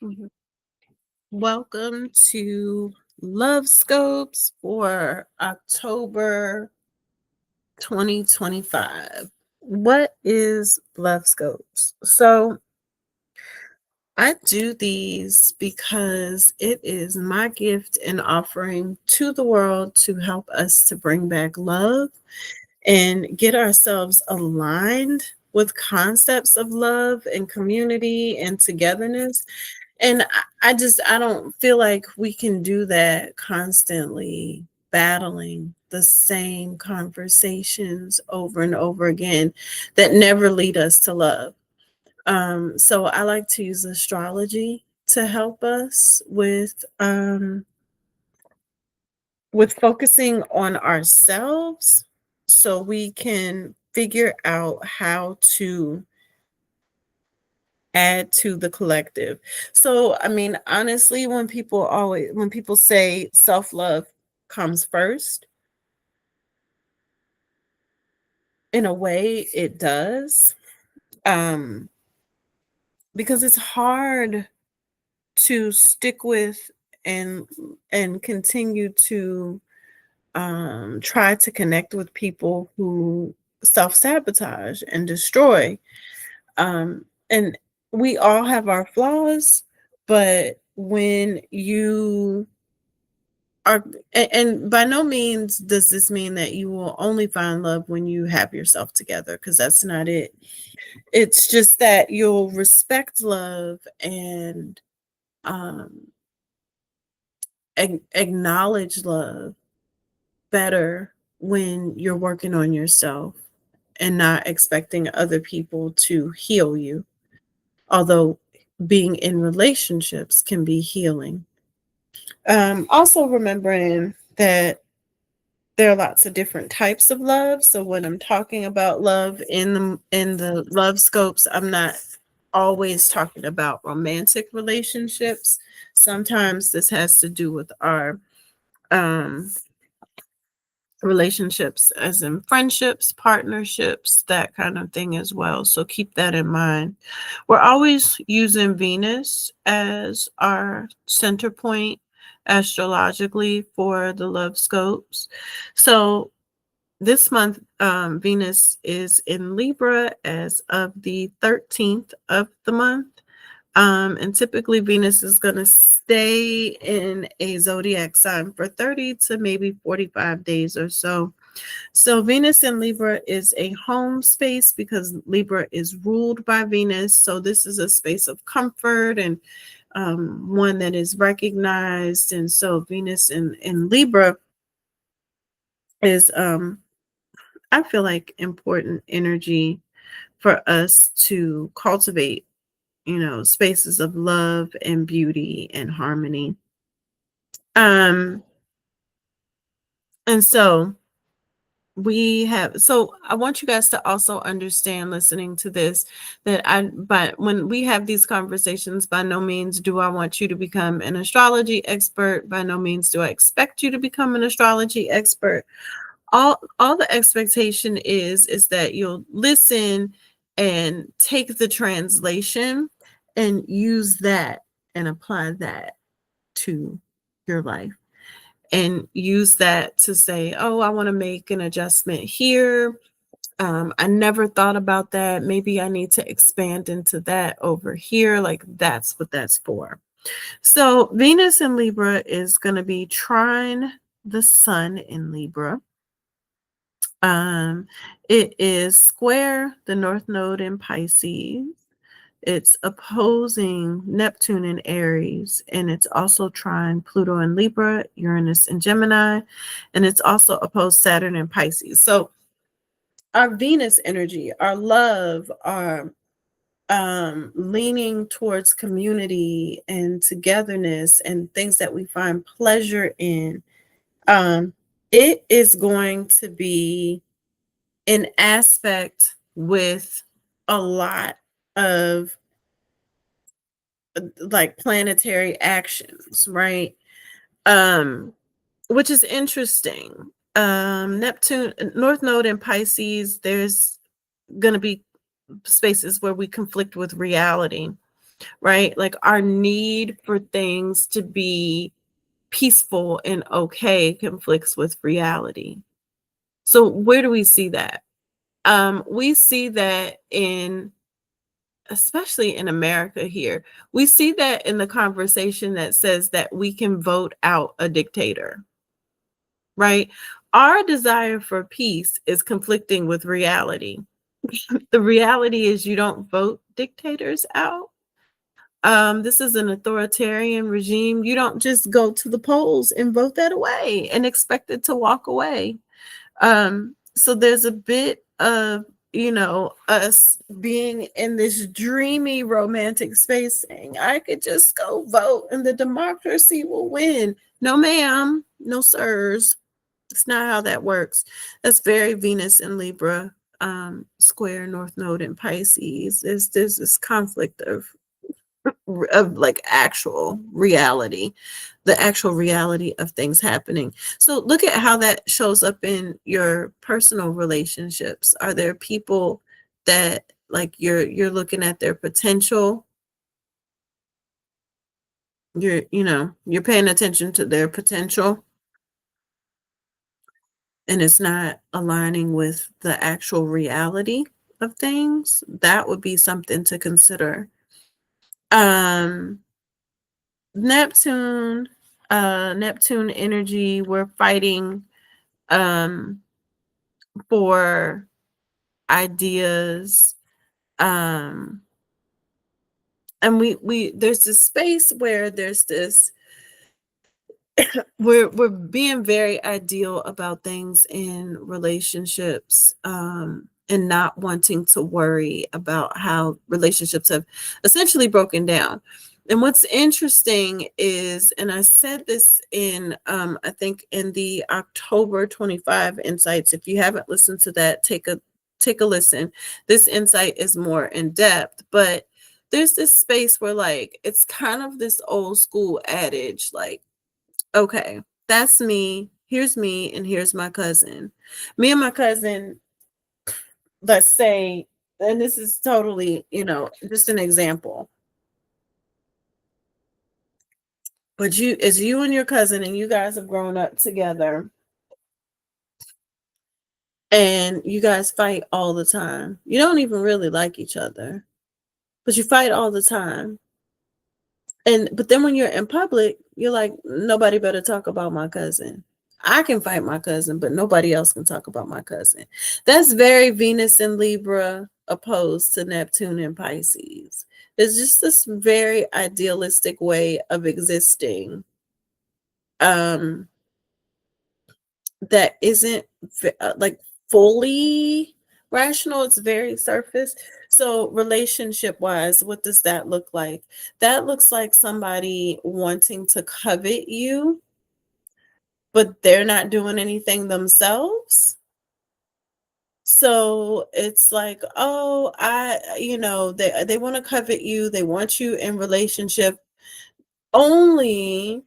Mhm. Welcome to Lovescopes for October 2025. What is Lovescopes? So, I do these because it is my gift and offering to the world to help us to bring back love and get ourselves aligned with concepts of love and community and togetherness. And I don't feel like we can do that constantly battling the same conversations over and over again that never lead us to love. So I like to use astrology to help us with focusing on ourselves so we can figure out how to add to the collective. So, I mean, honestly, when people say self-love comes first, in a way it does. Um, because it's hard to stick with and and continue to try to connect with people who self-sabotage and destroy. And we all have our flaws, but when you are, and by no means does this mean that you will only find love when you have yourself together, because that's not it. It's just that you'll respect love and um, acknowledge love better when you're working on yourself and not expecting other people to heal you. Although being in relationships can be healing. Also remembering that there are lots of different types of love. So when I'm talking about love in the love scopes, I'm not always talking about romantic relationships. Sometimes this has to do with our um, relationships, as in friendships, partnerships, that kind of thing as well. So keep that in mind. We're always using Venus as our center point astrologically for the love scopes. So this month, Venus is in Libra as of the 13th of the month. And typically, Venus is going to stay in a zodiac sign for 30 to maybe 45 days or so. So, Venus in Libra is a home space because Libra is ruled by Venus. So, this is a space of comfort and one that is recognized. And so, Venus in Libra is, I feel like, important energy for us to cultivate, spaces of love and beauty and harmony. Um, and so so I want you guys to also understand, listening to this, but when we have these conversations, by no means do I want you to become an astrology expert. By no means do I expect you to become an astrology expert. All the expectation is that you'll listen and take the translation and use that and apply that to your life, and use that to say, oh, I want to make an adjustment here. I never thought about that. Maybe I need to expand into that over here. Like, that's what that's for. So Venus in Libra is going to be trine the sun in Libra. Um, it is square the North Node in Pisces. It's opposing Neptune in Aries, and it's also trine Pluto in Libra, Uranus in Gemini, and it's also opposed Saturn in Pisces. So our Venus energy, our love, our leaning towards community and togetherness and things that we find pleasure in, um, it is going to be an aspect with a lot of like planetary actions, right? Um, which is interesting. Neptune, North Node in Pisces, there's going to be spaces where we conflict with reality. right? Like our need for things to be peaceful and okay conflicts with reality. So where do we see that? We see that in, especially in America here, we see that in the conversation that says that we can vote out a dictator, right? Our desire for peace is conflicting with reality. The reality is you don't vote dictators out. This is an authoritarian regime. You don't just go to the polls and vote that away and expect it to walk away. So there's a bit of, us being in this dreamy romantic space saying, I could just go vote and the democracy will win. No, ma'am. No, sirs. It's not how that works. That's very Venus and Libra, square North Node in Pisces. There's this conflict of like actual reality, the actual reality of things happening. So look at how that shows up in your personal relationships. Are there people that like you're looking at their potential? You're paying attention to their potential and it's not aligning with the actual reality of things. That would be something to consider. Um Neptune, Neptune energy, we're fighting um for ideas. Um and we there's this space where there's this we're being very ideal about things in relationships, and not wanting to worry about how relationships have essentially broken down. And what's interesting is, and I said this in I think in the October 25 insights, if you haven't listened to that, take a listen. This insight is more in depth, but there's this space where like it's kind of this old school adage like, okay, that's me, and here's my cousin. Me and my cousin, let's say, and this is totally, just an example. But you and your cousin, and you guys have grown up together, and you guys fight all the time. You don't even really like each other, but you fight all the time. But then when you're in public, you're like, nobody better talk about my cousin. I can fight my cousin, but nobody else can talk about my cousin. That's very Venus and Libra opposed to Neptune and Pisces. It's just this very idealistic way of existing, um, that isn't like fully rational. It's very surface. So relationship wise, what does that look like? That looks like somebody wanting to covet you, but they're not doing anything themselves. So it's like, oh, they want to covet you, they want you in relationship only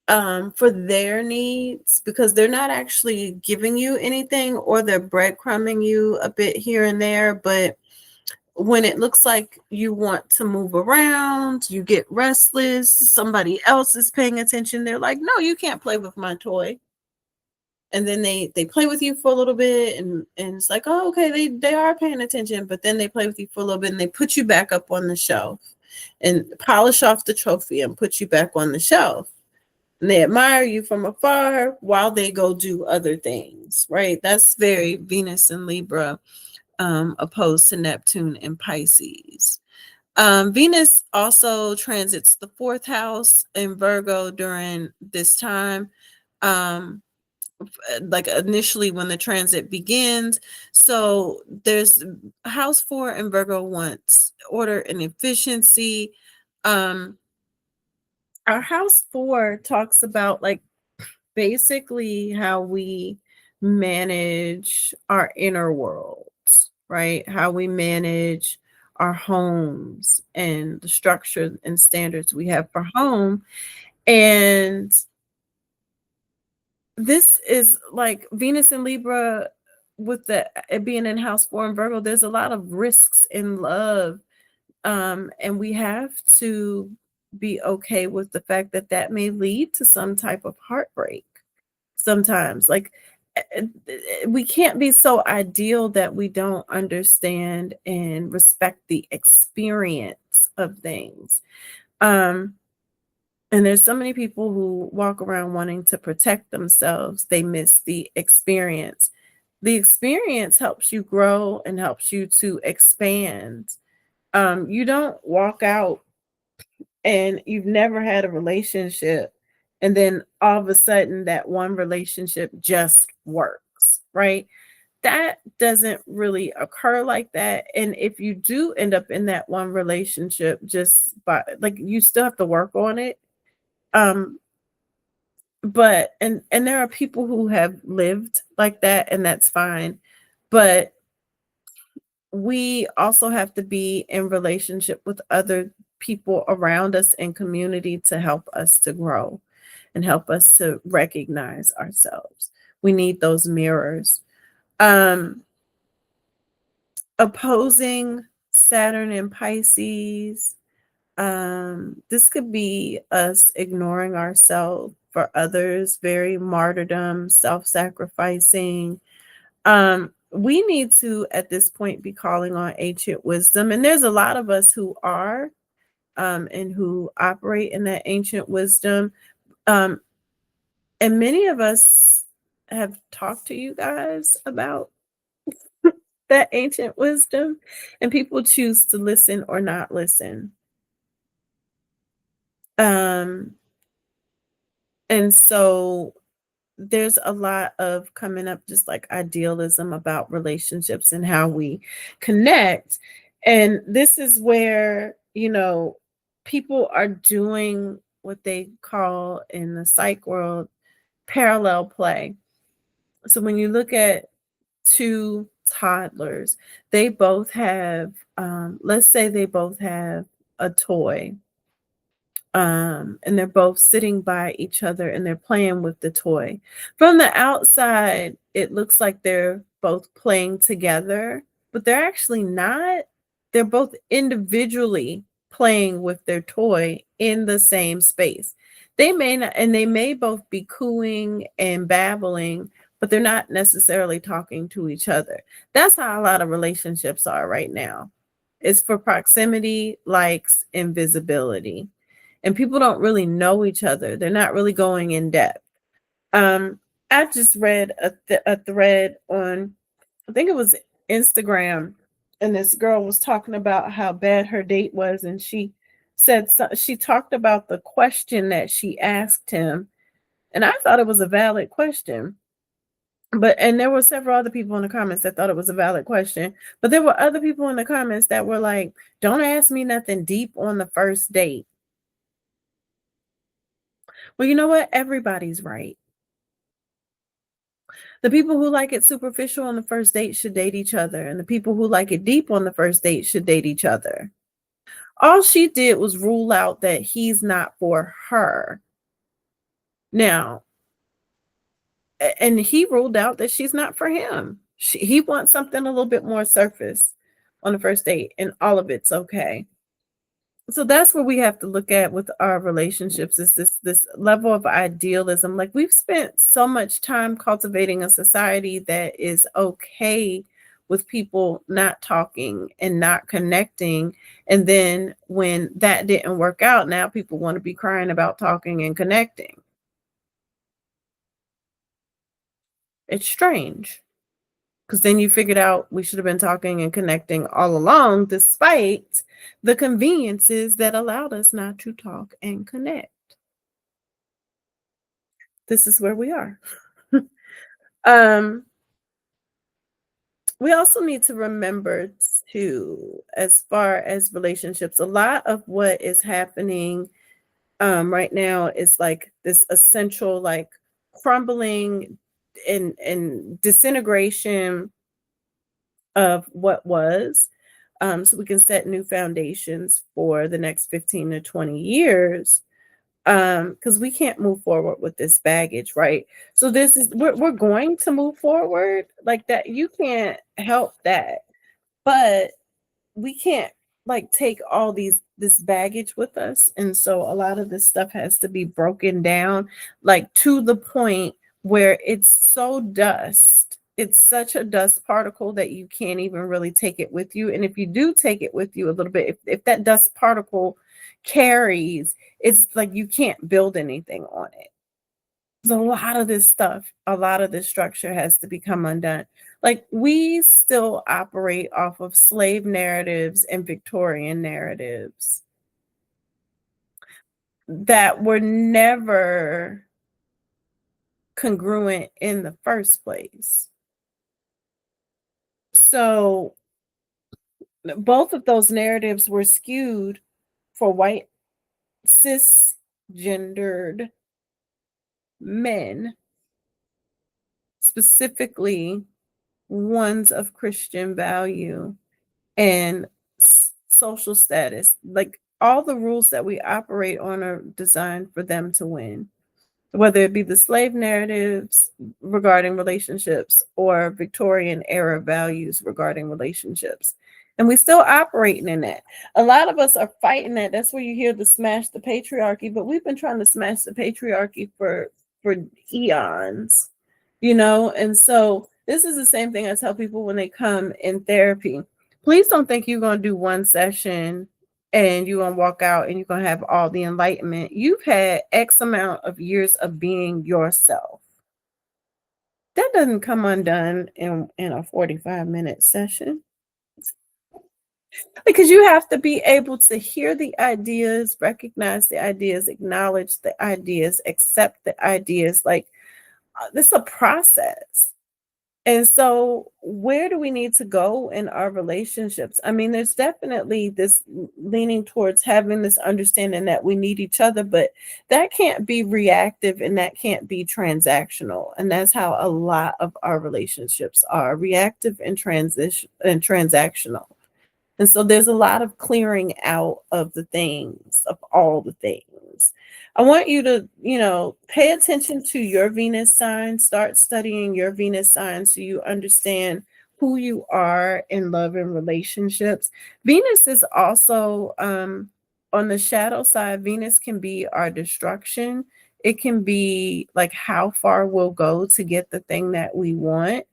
for their needs, because they're not actually giving you anything, or they're breadcrumbing you a bit here and there. But when it looks like you want to move around, you get restless, somebody else is paying attention, they're like, no, you can't play with my toy. And then they play with you for a little bit, and it's like, oh, okay, they are paying attention, but then they play with you for a little bit and they put you back up on the shelf and polish off the trophy and put you back on the shelf. And they admire you from afar while they go do other things, right? That's very Venus and Libra, opposed to Neptune and Pisces. Venus also transits the fourth house in Virgo during this time. Like initially when the transit begins. So there's house 4 in Virgo wants order and efficiency. Um, our house 4 talks about like basically how we manage our inner worlds, right? How we manage our homes and the structure and standards we have for home. And this is like Venus and Libra with it being in house 4 in Virgo. There's a lot of risks in love, And we have to be okay with the fact that that may lead to some type of heartbreak sometimes. Like, we can't be so ideal that we don't understand and respect the experience of things. Um, and there's so many people who walk around wanting to protect themselves, they miss the experience. The experience helps you grow and helps you to expand. You don't walk out and you've never had a relationship and then all of a sudden that one relationship just works, right? That doesn't really occur like that. And if you do end up in that one relationship, just by like, you still have to work on it. Um, but and there are people who have lived like that, and that's fine. But we also have to be in relationship with other people around us and community to help us to grow and help us to recognize ourselves. We need those mirrors. Um, Opposing Saturn and Pisces. This could be us ignoring ourselves for others, very martyrdom, self-sacrificing. We need to, at this point, be calling on ancient wisdom. And there's a lot of us who are, and who operate in that ancient wisdom. Um, and many of us have talked to you guys about that ancient wisdom, and people choose to listen or not listen. Um, and so there's a lot of coming up, just like idealism about relationships and how we connect. And this is where, people are doing what they call in the psych world parallel play. So when you look at two toddlers, they both have, let's say they both have a toy, and they're both sitting by each other and they're playing with the toy. From the outside, it looks like they're both playing together, but they're actually not. They're both individually playing with their toy in the same space. They may not, and they may both be cooing and babbling, but they're not necessarily talking to each other. That's how a lot of relationships are right now. It's for proximity, likes, and visibility, and people don't really know each other. They're not really going in depth. Um, I just read a thread on, I think it was Instagram, and this girl was talking about how bad her date was, and she talked about the question that she asked him, and I thought it was a valid question. And there were several other people in the comments that thought it was a valid question, but there were other people in the comments that were like, "Don't ask me nothing deep on the first date." Well, you know what? Everybody's right. The people who like it superficial on the first date should date each other, and the people who like it deep on the first date should date each other. All she did was rule out that he's not for her. Now, and he ruled out that she's not for him. He wants something a little bit more surface on the first date, and all of it's okay. So that's what we have to look at with our relationships, is this level of idealism. Like, we've spent so much time cultivating a society that is okay with people not talking and not connecting, and then when that didn't work out, now people want to be crying about talking and connecting. It's strange, because then you figured out we should have been talking and connecting all along, despite the conveniences that allowed us not to talk and connect. This is where we are. um, we also need to remember too, as far as relationships, a lot of what is happening right now is like this essential, like, crumbling and disintegration of what was, so we can set new foundations for the next 15 to 20 years, because we can't move forward with this baggage, right? So this is, we're going to move forward like that. You can't help that, but we can't like take all this baggage with us. And so a lot of this stuff has to be broken down, like to the point where it's so dust. It's such a dust particle that you can't even really take it with you. And if you do take it with you a little bit, if that dust particle carries, it's like you can't build anything on it. A lot of this stuff, a lot of this structure has to become undone. Like we still operate off of slave narratives and Victorian narratives that were never congruent in the first place. So both of those narratives were skewed for white cisgendered men, specifically ones of Christian value and social status. Like all the rules that we operate on are designed for them to win, whether it be the slave narratives regarding relationships or Victorian era values regarding relationships. And we still operating in that. A lot of us are fighting that. That's where you hear the smash the patriarchy, but we've been trying to smash the patriarchy for eons, you know? And so this is the same thing I tell people when they come in therapy. Please don't think you're going to do one session and you're going to walk out and you're going to have all the enlightenment. You've had X amount of years of being yourself. That doesn't come undone in a 45-minute session. Because you have to be able to hear the ideas, recognize the ideas, acknowledge the ideas, accept the ideas. Like this is a process. And so where do we need to go in our relationships? I mean, there's definitely this leaning towards having this understanding that we need each other, but that can't be reactive and that can't be transactional. And that's how a lot of our relationships are reactive and transactional. And so there's a lot of clearing out of the things, of all the things. I want you to, pay attention to your Venus sign, start studying your Venus sign so you understand who you are in love and relationships. Venus is also on the shadow side. Venus can be our destruction. It can be like how far we'll go to get the thing that we want.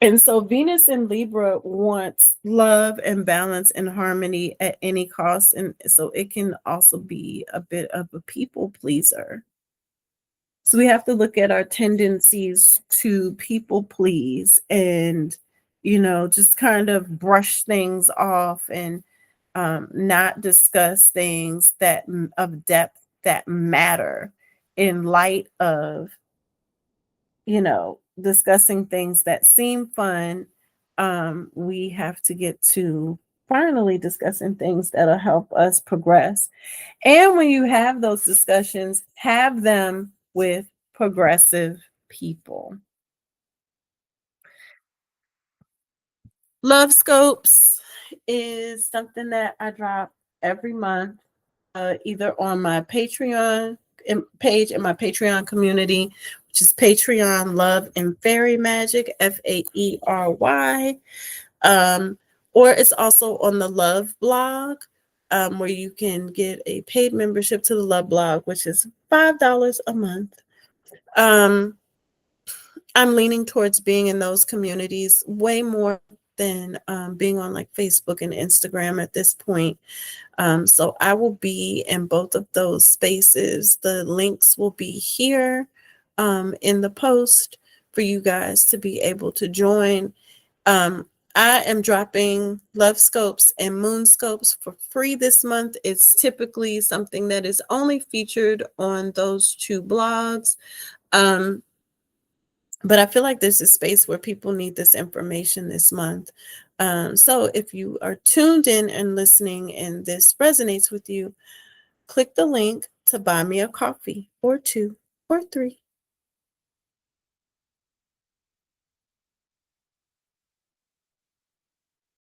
And so Venus in Libra wants love and balance and harmony at any cost. And so it can also be a bit of a people pleaser. So we have to look at our tendencies to people please and, just kind of brush things off and not discuss things of depth that matter in light of discussing things that seem fun. We have to get to finally discussing things that'll help us progress. And when you have those discussions, have them with progressive people. Lovescopes is something that I drop every month, either on my Patreon page in my Patreon community, which is Patreon Love and Fairy Magic, FAERY. Or it's also on the Love blog, where you can get a paid membership to the Love blog, which is $5 a month. I'm leaning towards being in those communities way more than being on like Facebook and Instagram at this point. So I will be in both of those spaces. The links will be here in the post for you guys to be able to join. I am dropping Lovescopes and Moonscopes for free this month. It's typically something that is only featured on those two blogs. But I feel like there's a space where people need this information this month. So if you are tuned in and listening and this resonates with you, click the link to buy me a coffee or 2 or 3